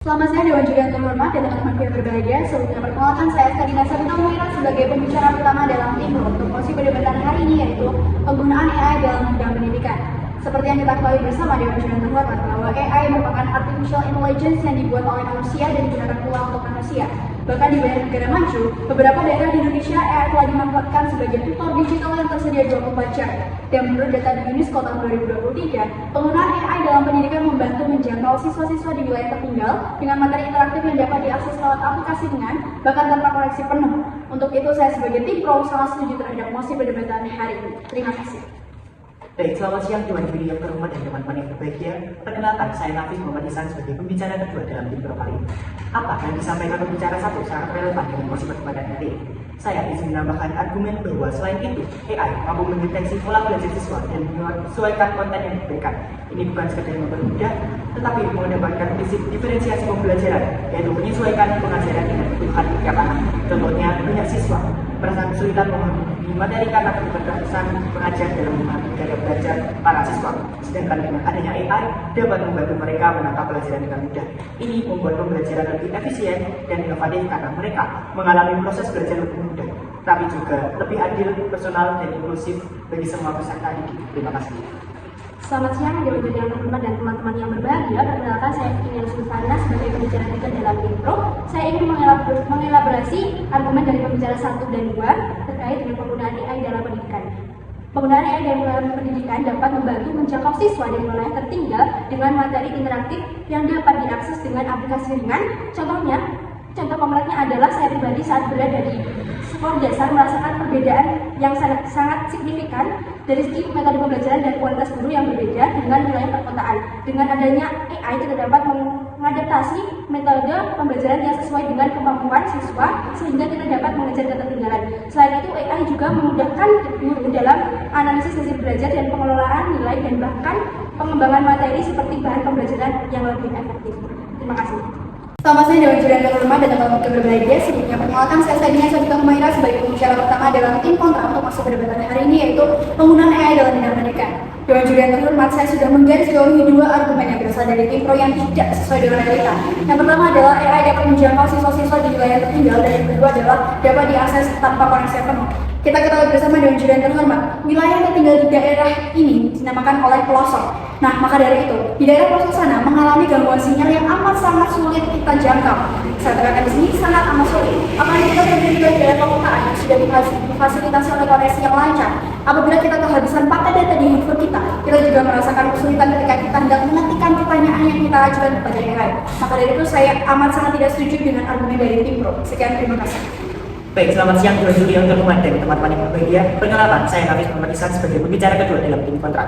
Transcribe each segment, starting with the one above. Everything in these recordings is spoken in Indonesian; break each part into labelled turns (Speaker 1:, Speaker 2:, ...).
Speaker 1: Selamat siang Dewan Juri yang terhormat dan teman-teman yang berbahagia. Sebelumnya perkenalkan saya Kadina Sabita Muira sebagai pembicara pertama dalam tim untuk posisi perdebatan hari ini, yaitu penggunaan AI dalam bidang pendidikan. Seperti yang kita ketahui bersama Dewan Juri yang terhormat bahwa AI merupakan artificial intelligence yang dibuat oleh manusia dan digunakan pula untuk manusia. Bahkan di banyak negara maju, beberapa daerah di Indonesia AI telah dimanfaatkan sebagai tutor digital yang tersedia 24 jam. Dan menurut data di UNESCO tahun 2023, penggunaan AI dalam pendidikan membantu menjangkau siswa-siswa di wilayah tertinggal dengan materi interaktif yang dapat diakses lewat aplikasi dengan bahkan tanpa koneksi penuh. Untuk itu saya sebagai tim pro sangat setuju terhadap mosi perdebatan hari ini. Terima kasih.
Speaker 2: Baik, selamat siang Dewan Juri yang terhormat dan teman-teman yang berbahagia. Perkenalkan, saya Nafis Muhammad Ihsan sebagai pembicara kedua dalam tim pro kali ini. Apa yang disampaikan pembicara satu sangat relevan dengan mosi perdebatan hari ini. Saya ingin menambahkan argumen bahwa selain itu, AI mampu mendeteksi pola belajar siswa dan menyesuaikan konten yang diberikan. Ini bukan sekedar mempermudah, tetapi mengedepankan prinsip diferensiasi pembelajaran, yaitu menyesuaikan pengajaran dengan kebutuhan tiap anak. Contohnya, banyak siswa merasa kesulitan memahami materi karena keterbatasan pengajar dalam memahami gaya belajar para siswa. Sedangkan dengan adanya AI dapat membantu mereka menangkap pelajaran dengan mudah. Ini membuat pembelajaran lebih efisien dan inovatif karena mereka mengalami proses belajar lebih mudah, tapi juga lebih adil, personal, dan inklusif bagi semua peserta didik. Terima kasih.
Speaker 1: Selamat siang Dewan Juri yang terhormat dan teman-teman yang berbahagia. Perkenalkan saya Fikri Sulfana sebagai pembicara tiga dalam tim pro. Saya ingin mengelaborasi argumen dari pembicara 1 dan 2 terkait dengan penggunaan AI dalam pendidikan. Penggunaan AI dalam pendidikan dapat membantu menjangkau siswa dari wilayah tertinggal dengan materi interaktif yang dapat diakses dengan aplikasi ringan. Contoh konkretnya adalah saya pribadi saat berada di sekolah dasar merasakan perbedaan yang sangat signifikan dari segi metode pembelajaran dan kualitas guru yang berbeda dengan wilayah perkotaan. Dengan adanya AI kita dapat mengadaptasi metode pembelajaran yang sesuai dengan kemampuan siswa sehingga kita dapat mengejar ketertinggalan. Selain itu, AI juga memudahkan guru dalam analisis hasil belajar dan pengelolaan nilai dan bahkan pengembangan materi seperti bahan pembelajaran yang lebih efektif. Terima kasih. Selamat siang Dewan Juri yang terhormat dan teman-teman yang berbahagia. Sebelumnya perkenalkan saya Kadina Sabita Muira sebagai pembicara pertama dalam tim kontra untuk masuk perdebatan hari ini, yaitu penggunaan AI dalam bidang pendidikan. Dewan Juri yang terhormat, saya sudah menggarisbawahi dua argumen yang berasal dari tim pro yang tidak sesuai dengan realita. Yang pertama adalah AI dapat menjangkau siswa-siswa di wilayah tertinggal, dan yang kedua adalah dapat diakses tanpa koneksi penuh. Kita ketahui bersama Dewan Juri yang terhormat, wilayah yang tertinggal di daerah ini dinamakan oleh pelosok. Nah, maka dari itu, di daerah pelosok sana mengalami gangguan sinyal yang amat sangat sulit kita jangkau. Saya tekankan di sini sangat amat sulit. Apalagi kita berada di daerah perkotaan yang sudah difasilitasi oleh koneksi yang lancar. Apabila kita kehabisan paket data di handphone kita juga merasakan kesulitan ketika kita hendak mengetikkan pertanyaan yang kita ajukan kepada AI. Maka dari itu saya amat sangat tidak setuju dengan argumen dari tim pro. Sekian, terima kasih.
Speaker 2: Baik, selamat siang Dewan Juri yang terhormat dan teman-teman yang berbahagia. Perkenalkan, saya Nafis Muhammad Ihsan sebagai pembicara kedua dalam tim kontra.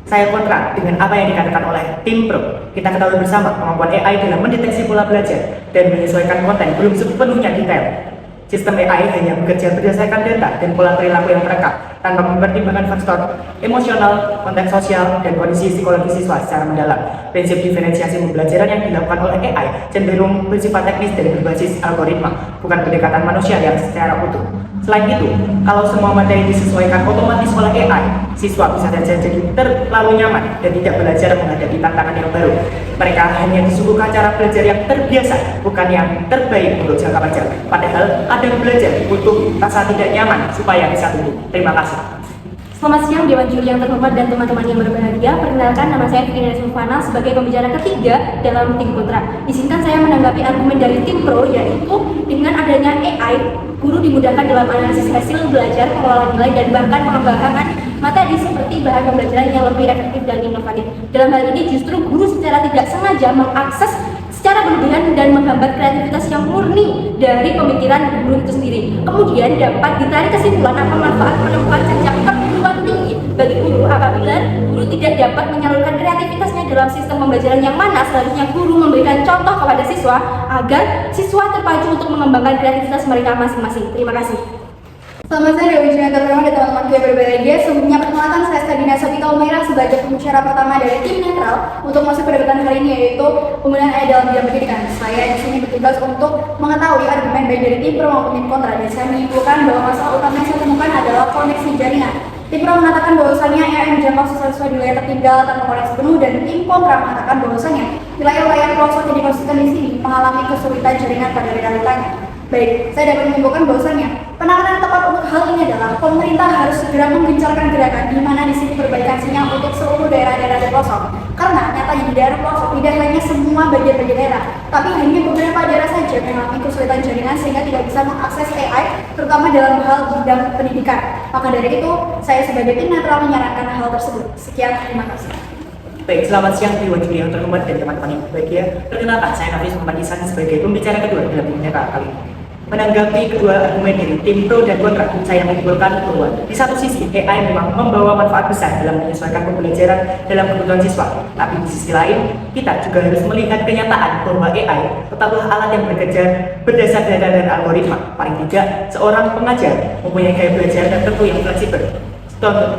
Speaker 2: Saya kontra dengan apa yang dikatakan oleh tim pro. Kita ketahui bersama kemampuan AI dalam mendeteksi pola belajar dan menyesuaikan konten belum sepenuhnya detail. Sistem AI hanya bekerja berdasarkan data dan pola perilaku yang terekam tanpa mempertimbangkan faktor emosional, konteks sosial, dan kondisi psikologi siswa secara mendalam. Prinsip diferensiasi pembelajaran yang dilakukan oleh AI cenderung bersifat teknis dan berbasis algoritma, bukan pendekatan manusia yang secara utuh. Selain itu, kalau semua materi disesuaikan otomatis oleh AI, siswa bisa saja jadi terlalu nyaman dan tidak belajar menghadapi tantangan yang baru. Mereka hanya disuguhkan cara belajar yang terbiasa, bukan yang terbaik untuk jangka panjang. Padahal ada belajar butuh rasa tidak nyaman supaya bisa tumbuh. Terima kasih.
Speaker 1: Selamat siang Dewan Juri yang terhormat dan teman-teman yang berbahagia. Perkenalkan, nama saya Fikri Sulfana sebagai pembicara ketiga dalam tim kontra. Izinkan saya menanggapi argumen dari tim pro, yaitu dengan adanya AI, guru dimudahkan dalam analisis hasil belajar, pengelolaan nilai, dan bahkan pengembangan materi seperti bahan pembelajaran yang lebih efektif dan inovatif. Dalam hal ini justru guru secara tidak sengaja mengakses secara berlebihan dan menghambat kreativitas yang murni dari pemikiran guru itu sendiri. Kemudian dapat ditarik kesimpulan apa manfaat menemukan jenjang perguruan tinggi bagi guru apabila guru tidak dapat menyalurkan kreativitasnya dalam sistem pembelajaran yang mana selanjutnya guru memberikan contoh kepada siswa agar siswa terpacu untuk mengembangkan kreativitas mereka masing-masing. Terima kasih. Selamat siang Dewan Juri yang terhormat dan teman-teman yang berbahagia. Sebelumnya perkenalkan saya Kadina Sabita Muira sebagai pembicara pertama dari tim netral untuk masuk perdebatan hari ini, yaitu penggunaan AI dalam bidang pendidikan. Saya di sini bertugas untuk mengetahui argumen baik dari tim pro maupun tim kontra, dan saya menyimpulkan bahwa masalah utama yang saya temukan adalah koneksi jaringan. Tim pro mengatakan bahwasannya AI menjangkau siswa-siswa di wilayah tertinggal tanpa koneksi penuh, dan tim kontra mengatakan bahwasannya wilayah-wilayah pelosok yang dikonsisten di sini mengalami kesulitan jaringan pada realitanya. Baik, saya dapat menyimpulkan bahwasannya penanganan yang tepat untuk hal ini adalah pemerintah harus segera menggencarkan gerakan di mana di sini perbaikan sinyal untuk seluruh daerah-daerah di pelosok. Karena nyatanya di daerah pelosok tidak hanya semua bagian-bagian daerah, tapi hanya beberapa daerah saja yang mengalami kesulitan jaringan sehingga tidak bisa mengakses AI, terutama dalam hal bidang pendidikan. Maka dari itu, saya sebagai tim netral menyarankan hal tersebut. Sekian, terima kasih.
Speaker 2: Baik, selamat siang Dewan Juri yang terhormat dan teman-teman yang berbahagia. Perkenalkan, saya Nafis Muhammad Ihsan sebagai pembicara kedua dalam tim netral kali ini. Menanggapi kedua argumen dari tim pro dan kontra, saya menyimpulkan bahwa di satu sisi AI memang membawa manfaat besar dalam menyesuaikan pembelajaran dalam kebutuhan siswa, tapi di sisi lain kita juga harus melihat kenyataan bahwa AI tetaplah alat yang bekerja berdasar data dan algoritma. Paling tidak, seorang pengajar mempunyai gaya belajar tertentu yang fleksibel.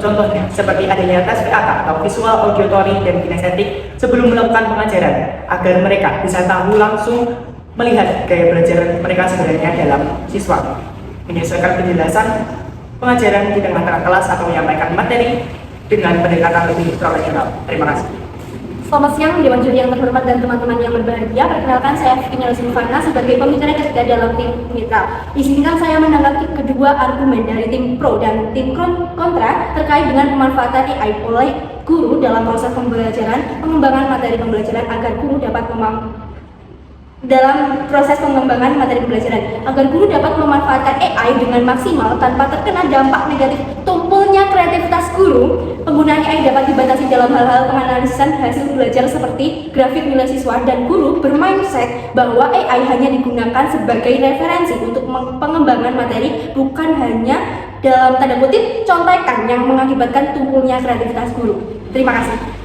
Speaker 2: Contohnya seperti adanya tes VAK atau visual, auditory, dan kinestetik sebelum melakukan pengajaran agar mereka bisa tahu langsung melihat gaya belajar mereka sebenarnya dalam siswa, menyesuaikan penjelasan pengajaran di tengah-tengah kelas atau menyampaikan materi dengan pendekatan lebih profesional. Terima kasih.
Speaker 1: Selamat siang Dewan Juri yang terhormat dan teman-teman yang berbahagia. Perkenalkan, saya Fikri Silvana sebagai pembicara ketiga dalam tim netral. Izinkan saya menanggapi kedua argumen dari tim pro dan tim kontra terkait dengan pemanfaatan AI oleh guru dalam proses pembelajaran, pengembangan materi pembelajaran agar guru dapat dalam proses pengembangan materi pembelajaran agar guru dapat memanfaatkan AI dengan maksimal tanpa terkena dampak negatif tumpulnya kreativitas guru. Penggunaan AI dapat dibatasi dalam hal-hal penganalisan hasil belajar seperti grafik nilai siswa, dan guru bermindset bahwa AI hanya digunakan sebagai referensi untuk pengembangan materi, bukan hanya dalam tanda kutip contekan yang mengakibatkan tumpulnya kreativitas guru. Terima kasih.